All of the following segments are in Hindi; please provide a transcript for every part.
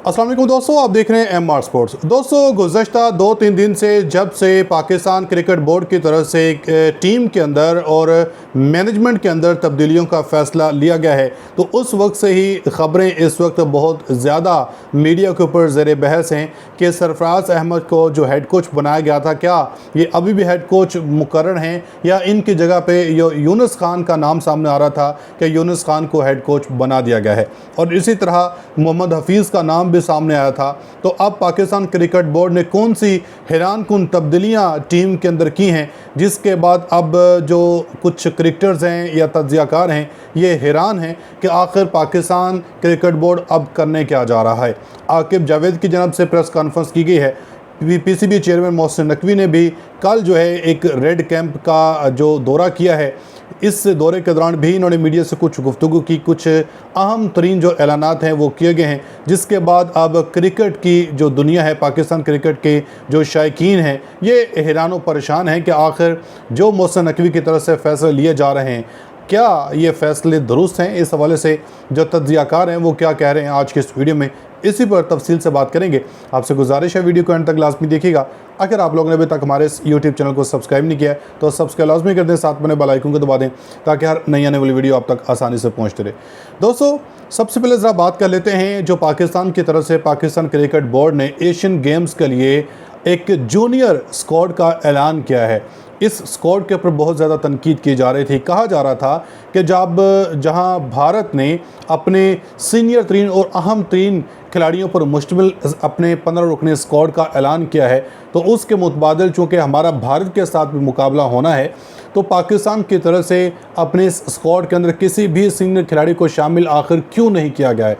अस्सलाम वालेकुम दोस्तों, आप देख रहे हैं एम आर स्पोर्ट्स। दोस्तों, गुज़श्ता 2-3 दिन से जब से पाकिस्तान क्रिकेट बोर्ड की तरफ से टीम के अंदर और मैनेजमेंट के अंदर तब्दीलियों का फ़ैसला लिया गया है, तो उस वक्त से ही ख़बरें इस वक्त बहुत ज़्यादा मीडिया के ऊपर ज़ेर बहस हैं कि सरफराज अहमद को जो हेड कोच बनाया गया था, क्या ये अभी भी हेड कोच मुकर्रर हैं या इनकी जगह पे यूनुस खान का नाम सामने आ रहा था कि यूनुस खान को हेड कोच बना दिया गया है। और इसी तरह मोहम्मद हफीज़ का नाम भी सामने आया था। तो अब पाकिस्तान क्रिकेट बोर्ड ने कौन सी हैरानकुन तब्दीलियां टीम के अंदर की हैं, जिसके बाद अब जो कुछ क्रिकेटर्स हैं या तज्ज़ियाकार हैं ये हैरान हैं कि आखिर पाकिस्तान क्रिकेट बोर्ड अब करने क्या जा रहा है। आकिब जावेद की जानब से प्रेस कॉन्फ्रेंस की गई है। पीसीबी चेयरमैन मोहसिन नकवी ने भी कल जो है एक रेड कैंप का जो दौरा किया है, इस दौरे के दौरान भी इन्होंने मीडिया से कुछ गुफ्तगू की, कुछ अहम तरीन जो ऐलानात हैं वो किए गए हैं, जिसके बाद अब क्रिकेट की जो दुनिया है, पाकिस्तान क्रिकेट के जो शायकीन हैं ये हैरान परेशान हैं कि आखिर जो मोहसिन नकवी की तरफ से फ़ैसले लिए जा रहे हैं क्या ये फ़ैसले दुरुस्त हैं। इस हवाले से जो तज्ज़ियाकार हैं वो क्या कह रहे हैं, आज के इस वीडियो में इसी पर तफसील से बात करेंगे। आपसे गुजारिश है वीडियो को एंड तक लाजमी देखिएगा। अगर आप लोगों ने अभी तक हमारे इस यूट्यूब चैनल को सब्सक्राइब नहीं किया है तो सब्सक्राइब लाजमी कर दें, साथ में बेल आइकन को दबा दें ताकि हर नई आने वाली वीडियो आप तक आसानी से पहुंचते रहे। दोस्तों, सबसे पहले ज़रा बात कर लेते हैं जो पाकिस्तान की तरफ से पाकिस्तान क्रिकेट बोर्ड ने एशियन गेम्स के लिए एक जूनियर स्क्वाड का ऐलान किया है। इस स्क्वाड के ऊपर बहुत ज़्यादा तनकीद की जा रही थी। कहा जा रहा था कि जहां भारत ने अपने सीनियर तरीन और अहम तरीन खिलाड़ियों पर मुश्तमिल अपने 15 रुकनी स्क्वाड का ऐलान किया है, तो उसके मुतबादिल चूँकि हमारा भारत के साथ भी मुकाबला होना है, तो पाकिस्तान की तरफ से अपने इस स्क्वाड के अंदर किसी भी सीनियर खिलाड़ी को शामिल आखिर क्यों नहीं किया गया है।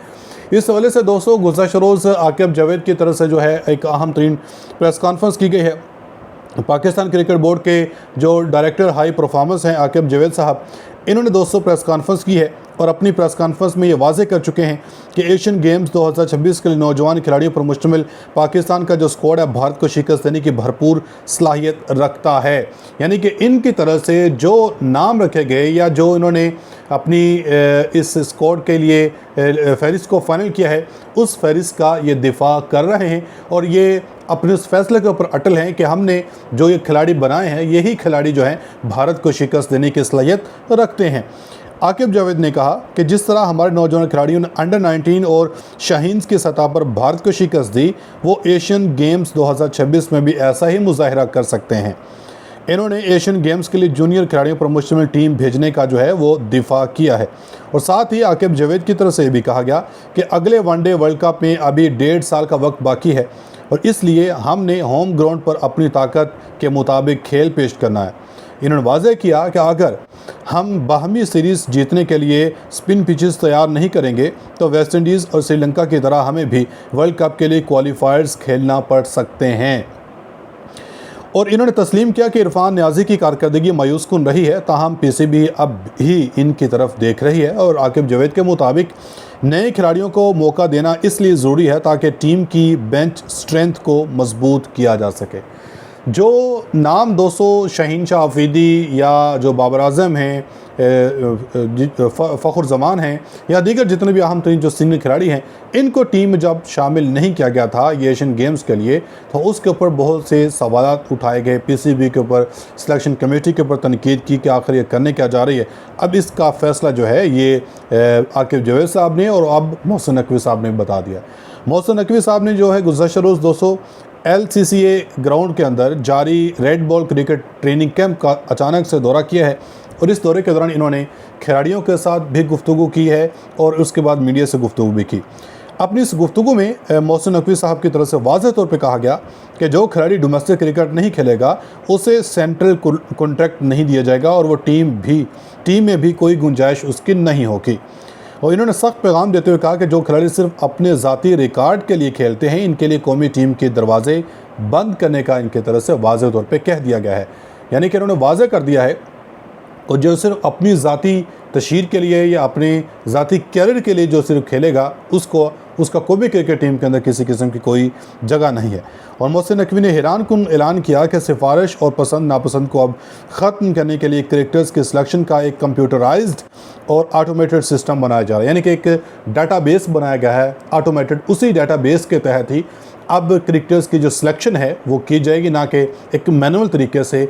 इस हवाले से दोस्तों, गुज़श्ता रोज़ आकिब जावेद की तरफ से जो है एक अहम तरीन प्रेस कॉन्फ्रेंस की गई है। पाकिस्तान क्रिकेट बोर्ड के जो डायरेक्टर हाई परफॉर्मेंस हैं आकिब जावेद साहब, इन्होंने दोस्तों प्रेस कॉन्फ्रेंस की है और अपनी प्रेस कॉन्फ्रेंस में ये वाज़े कर चुके हैं कि एशियन गेम्स 2026 के लिए नौजवान खिलाड़ियों पर मुश्तमिल पाकिस्तान का जो स्क्वाड है भारत को शिकस्त देने की भरपूर सलाहियत रखता है। यानी कि इनकी तरफ से जो नाम रखे गए या जो इन्होंने अपनी इस स्क्वाड के लिए फहरिस्त को फाइनल किया है, उस फहरिस्त का ये दिफा कर रहे हैं और ये अपने उस फैसले के ऊपर अटल हैं कि हमने जो ये खिलाड़ी बनाए हैं यही खिलाड़ी जो हैं भारत को शिकस्त देने की सलाहियत रखते हैं। आकिब जावेद ने कहा कि जिस तरह हमारे नौजवान खिलाड़ियों ने अंडर 19 और शाहीन्स की सतह पर भारत को शिकस्त दी, वो एशियन गेम्स 2026 में भी ऐसा ही मुजाहिरा कर सकते हैं। इन्होंने एशियन गेम्स के लिए जूनियर खिलाड़ियों पर मुश्तमिल टीम भेजने का जो है वो दिफा किया है। और साथ ही आकिब जावेद की तरफ से भी कहा गया कि अगले वनडे वर्ल्ड कप में अभी 1.5 साल का वक्त बाकी है और इसलिए हमने होम ग्राउंड पर अपनी ताकत के मुताबिक खेल पेश करना है। इन्होंने वाज़ह किया कि अगर हम बाहमी सीरीज़ जीतने के लिए स्पिन पिचेस तैयार नहीं करेंगे तो वेस्ट इंडीज़ और श्रीलंका की तरह हमें भी वर्ल्ड कप के लिए क्वालिफायर्स खेलना पड़ सकते हैं। और इन्होंने तस्लीम किया कि इरफान नियाज़ी की कारकर्दगी मायूसकुन रही है, ताहम पीसीबी अब ही इनकी तरफ देख रही है। और आकिब जावेद के मुताबिक नए खिलाड़ियों को मौका देना इसलिए ज़रूरी है ताकि टीम की बेंच स्ट्रेंथ को मजबूत किया जा सके। जो नाम दोस्तों शाहीन शाह अफरीदी या जो बाबर आज़म हैं, फ़खर ज़मान हैं या दीगर जितने भी अहम तरीन जो सीनियर खिलाड़ी हैं, इनको टीम में जब शामिल नहीं किया गया था ये एशियन गेम्स के लिए, तो उसके ऊपर बहुत से सवालात उठाए गए। पीसीबी के ऊपर, सिलेक्शन कमेटी के ऊपर तनकीद की कि आखिर ये करने क्या जा रही है। अब इसका फ़ैसला जो है ये आकिब जावेद साहब ने और अब मोहसिन नकवी साहब ने बता दिया। मोहसिन नकवी साहब ने जो है गुज़श्ता रोज़ दोस्तों LCCA ग्राउंड के अंदर जारी red ball cricket training camp का अचानक से दौरा किया है और इस दौरे के दौरान इन्होंने खिलाड़ियों के साथ भी गुफ्तगू की है और उसके बाद मीडिया से गुफ्तगू भी की। अपनी इस गुफ्तगू में मोहसिन नकवी साहब की तरफ से वाज़ह तौर पे कहा गया कि जो खिलाड़ी डोमेस्टिक क्रिकेट नहीं खेलेगा उसे सेंट्रल कॉन्ट्रैक्ट नहीं दिया जाएगा और वो टीम में भी कोई गुंजाइश उसकी नहीं होगी। और इन्होंने सख्त पैगाम देते हुए कहा कि जो खिलाड़ी सिर्फ अपने ज़ाती रिकॉर्ड के लिए खेलते हैं, इनके लिए कौमी टीम के दरवाजे बंद करने का इनकी तरफ से वाज़ह तौर पे कह दिया गया है। यानी कि इन्होंने वाज़ह कर दिया है और जो सिर्फ अपनी ज़ाती तशहीर के लिए या अपने ज़ाती कैरियर के लिए जो सिर्फ खेलेगा उसको उसका कोई भी क्रिकेट टीम के अंदर किसी किस्म की कोई जगह नहीं है। और मोहसिन नकवी ने हैरानकुन ऐलान किया कि सिफारिश और पसंद नापसंद को अब ख़त्म करने के लिए क्रिकेटर्स के सिलेक्शन का एक कंप्यूटराइज्ड और ऑटोमेटेड सिस्टम बनाया जा रहा है, यानी कि एक डाटाबेस बनाया गया है ऑटोमेटेड। उसी डाटाबेस के तहत ही अब क्रिकेटर्स की जो सिलेक्शन है वो की जाएगी, ना कि एक मैनुअल तरीके से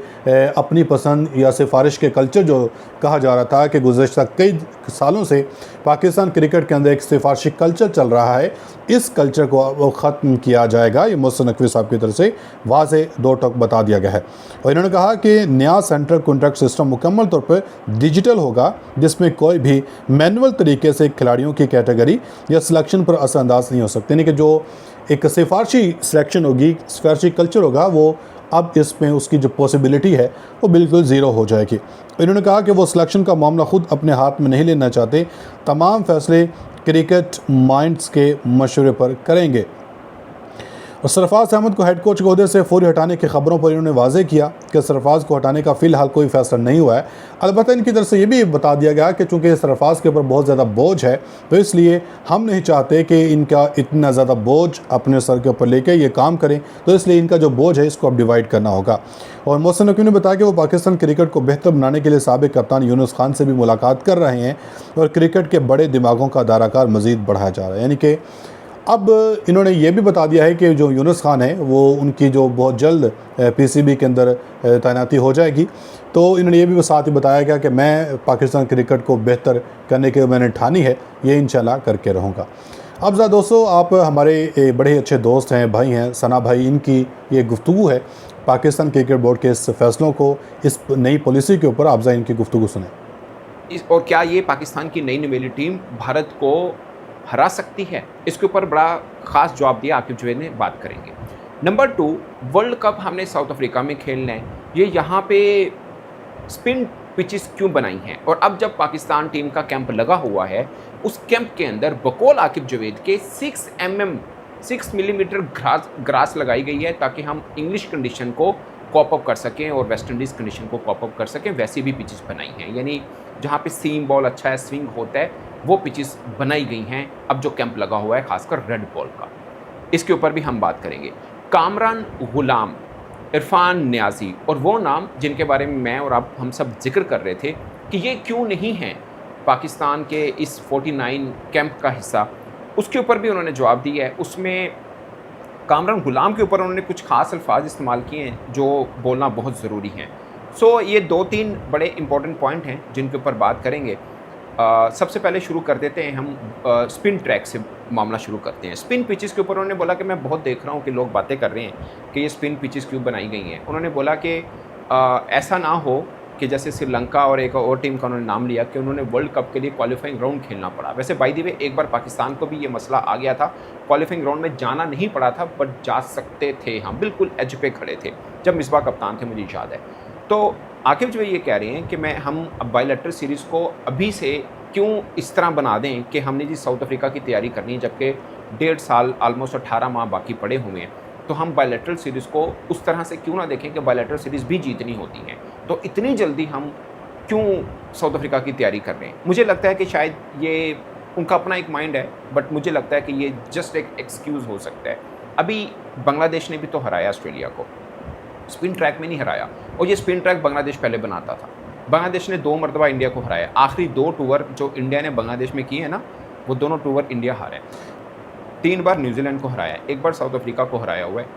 अपनी पसंद या सिफारिश के कल्चर जो कहा जा रहा था कि गुज़श्ता कई सालों से पाकिस्तान क्रिकेट के अंदर एक सिफारशी कल्चर चल रहा है। इस कल्चर को वो ख़त्म किया जाएगा, ये मोहसिन नकवी साहब की तरफ से वाज़ेह दो टोक बता दिया गया है। और इन्होंने कहा कि नया सेंट्रल कॉन्ट्रैक्ट सिस्टम मुकम्मल तौर पर डिजिटल होगा, जिसमें कोई भी मैनुअल तरीके से खिलाड़ियों की कैटेगरी या सिलेक्शन पर असरअंदाज नहीं हो सकते, यानी कि जो एक सिफारशी सिलेक्शन होगी, सिफारशी कल्चर होगा, वो अब इसमें उसकी जो पॉसिबिलिटी है वो बिल्कुल ज़ीरो हो जाएगी। इन्होंने कहा कि वो सिलेक्शन का मामला ख़ुद अपने हाथ में नहीं लेना चाहते, तमाम फैसले क्रिकेट माइंड्स के मशवरे पर करेंगे। और सरफराज अहमद को हेड कोच के ओहदे से फौरी हटाने की खबरों पर इन्होंने वाज़ेह किया कि सरफराज को हटाने का फ़िलहाल कोई फ़ैसला नहीं हुआ है। अलबत्ता इनकी तरफ से ये भी बता दिया गया कि चूँकि सरफराज के ऊपर बहुत ज़्यादा बोझ है, तो इसलिए हम नहीं चाहते कि इनका इतना ज़्यादा बोझ अपने सर के ऊपर लेके ये काम करें, तो इसलिए इनका जो बोझ है इसको अब डिवाइड करना होगा। और मोहसिन नकवी ने बताया कि वो पाकिस्तान क्रिकेट को बेहतर बनाने के लिए साबिक कप्तान यूनुस खान से भी मुलाकात कर रहे हैं और क्रिकेट के बड़े दिमागों का दायराकार मज़ीद बढ़ाया जा रहा है। यानी कि अब इन्होंने ये भी बता दिया है कि जो यूनुस खान है वो उनकी जो बहुत जल्द पीसीबी के अंदर तैनाती हो जाएगी। तो इन्होंने ये भी साथ ही बताया गया कि मैं पाकिस्तान क्रिकेट को बेहतर करने की मैंने ठानी है, ये इंशाल्लाह करके रहूँगा। अब ज़रा दोस्तों, आप हमारे बड़े अच्छे दोस्त हैं, भाई हैं, सना भाई, इनकी ये गुफ्तगू है पाकिस्तान क्रिकेट बोर्ड के इस फैसलों को, इस नई पॉलिसी के ऊपर। आप ज़रा इनकी गुफ्तगू सुने। और क्या ये पाकिस्तान की नई नवेली टीम भारत को हरा सकती है, इसके ऊपर बड़ा ख़ास जवाब दिया आकिब जुबैर ने, बात करेंगे। नंबर 2, वर्ल्ड कप हमने साउथ अफ्रीका में खेलना है, ये यहाँ पे स्पिन पिचेस क्यों बनाई हैं? और अब जब पाकिस्तान टीम का कैंप लगा हुआ है, उस कैंप के अंदर बकौल आकिब जुबैर के 6 मिलीमीटर ग्रास लगाई गई है ताकि हम इंग्लिश कंडीशन को कॉप अप कर सकें और वेस्ट इंडीज़ कंडीशन को कॉप अप कर सकें। वैसी भी पिचेस बनाई हैं, यानी जहाँ पे सीम बॉल अच्छा है, स्विंग होता है, वो पिचेस बनाई गई हैं अब जो कैंप लगा हुआ है, खासकर रेड बॉल का। इसके ऊपर भी हम बात करेंगे। कामरान गुलाम, इरफान नियाजी और वो नाम जिनके बारे में मैं और आप हम सब जिक्र कर रहे थे कि ये क्यों नहीं हैं पाकिस्तान के इस 49 कैंप का हिस्सा, उसके ऊपर भी उन्होंने जवाब दिया है। उसमें कामरान गुलाम के ऊपर उन्होंने कुछ ख़ास अल्फाज इस्तेमाल किए हैं जो बोलना बहुत ज़रूरी हैं। सो ये 2-3 बड़े इंपॉर्टेंट पॉइंट हैं जिनके ऊपर बात करेंगे। सबसे पहले शुरू कर देते हैं हम स्पिन ट्रैक से मामला शुरू करते हैं। स्पिन पिचेस के ऊपर उन्होंने बोला कि मैं बहुत देख रहा हूँ कि लोग बातें कर रहे हैं कि ये स्पिन पिचेस क्यों बनाई गई हैं। उन्होंने बोला कि ऐसा ना हो कि जैसे श्रीलंका और एक और टीम का उन्होंने नाम लिया कि उन्होंने वर्ल्ड कप के लिए क्वालिफाइंग राउंड खेलना पड़ा। वैसे बाय द वे एक बार पाकिस्तान को भी ये मसला आ गया था, क्वालिफाइंग राउंड में जाना नहीं पड़ा था बट जा सकते थे, हम बिल्कुल एज पे खड़े थे जब मिसबा कप्तान थे, मुझे याद है। तो आखिर जो ये कह रहे हैं कि हम अब बायलैटरल सीरीज़ को अभी से क्यों इस तरह बना दें कि हमने जी साउथ अफ्रीका की तैयारी करनी है जबकि 1.5 साल ऑलमोस्ट 18 माह बाकी पड़े हुए हैं, तो हम बायलैटरल सीरीज़ को उस तरह से क्यों ना देखें कि बायलैटरल सीरीज़ भी जीतनी होती हैं। तो इतनी जल्दी हम क्यों साउथ अफ्रीका की तैयारी कर रहे हैं? मुझे लगता है कि शायद ये उनका अपना एक माइंड है, बट मुझे लगता है कि ये जस्ट एक एक्सक्यूज़ हो सकता है। अभी बांग्लादेश ने भी तो हराया ऑस्ट्रेलिया को, स्पिन ट्रैक में नहीं हराया, और ये स्पिन ट्रैक बांग्लादेश पहले बनाता था। बांग्लादेश ने 2 मरतबा इंडिया को हराया। आखिरी 2 टूर जो इंडिया ने बांग्लादेश में किए हैं ना, वो दोनों टूर इंडिया हारा है। 3 बार न्यूजीलैंड को हराया, 1 बार साउथ अफ्रीका को हराया हुआ है,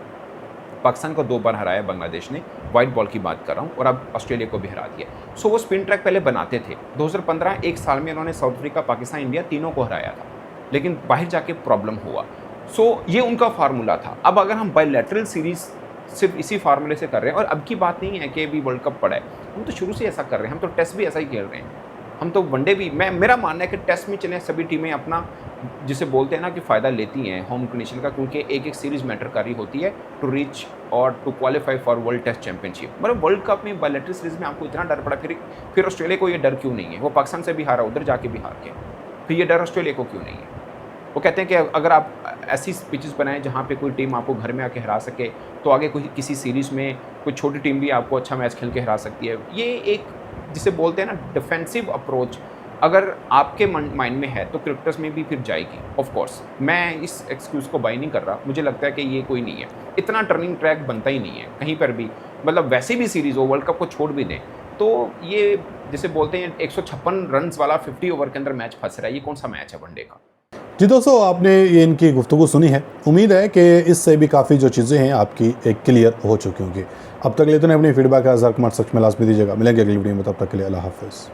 पाकिस्तान को 2 बार हराया बांग्लादेश ने, वाइट बॉल की बात कर रहा हूँ, और अब ऑस्ट्रेलिया को भी हरा दिया। सो वो स्पिन ट्रैक पहले बनाते थे। 2015 एक साल में उन्होंने साउथ अफ्रीका, पाकिस्तान, इंडिया तीनों को हराया था, लेकिन बाहर जाके प्रॉब्लम हुआ। सो ये उनका फार्मूला था। अब अगर हम बायलैटरल सीरीज़ सिर्फ इसी फार्मूले से कर रहे हैं, और अब की बात नहीं है कि अभी वर्ल्ड कप पड़ा है, हम तो शुरू से ऐसा कर रहे हैं, हम तो टेस्ट भी ऐसा ही खेल रहे हैं, हम तो वनडे भी। मेरा मानना है कि टेस्ट में चले सभी टीमें अपना, जिसे बोलते हैं ना कि फ़ायदा लेती हैं होम कंडीशन का, क्योंकि एक सीरीज़ मैटर कर रही होती है टू रीच और to qualify for world test championship. मतलब वर्ल्ड कप में बायलैटरल सीरीज़ में आपको इतना डर पड़ा, फिर ऑस्ट्रेलिया को ये डर क्यों नहीं है? वो पाकिस्तान से भी हारा, उधर जाके भी हार के, फिर ये डर ऑस्ट्रेलिया को क्यों नहीं है? वो कहते हैं कि अगर आप ऐसी पिचेस बनाएं जहाँ पे कोई टीम आपको घर में आके हरा सके, तो आगे कोई किसी सीरीज़ में कोई छोटी टीम भी आपको अच्छा मैच खेल के हरा सकती है। ये एक जिसे बोलते हैं ना डिफेंसिव अप्रोच, अगर आपके माइंड में है तो क्रिकेटर्स में भी फिर जाएगी। ऑफ कोर्स मैं इस एक्सक्यूज़ को बाय नहीं कर रहा, मुझे लगता है कि ये कोई नहीं है, इतना टर्निंग ट्रैक बनता ही नहीं है कहीं पर भी। मतलब वैसे भी सीरीज़ हो, वर्ल्ड कप को छोड़ भी दें तो ये जिसे बोलते हैं 156 रन्स वाला 50 ओवर के अंदर मैच फंस रहा है, ये कौन सा मैच है वनडे का। जी दोस्तों, आपने ये इनकी गुफ्तगू सुनी है। उम्मीद है कि इससे भी काफ़ी जो चीज़ें हैं आपकी एक क्लियर हो चुकी होंगी। अब तक लेते हैं अपनी फीडबैक का कमेंट सेक्शन में लाजमी दीजिएगा। मिलेंगे अगली वीडियो में, तब तक के लिए अल्लाह हाफ़िज़।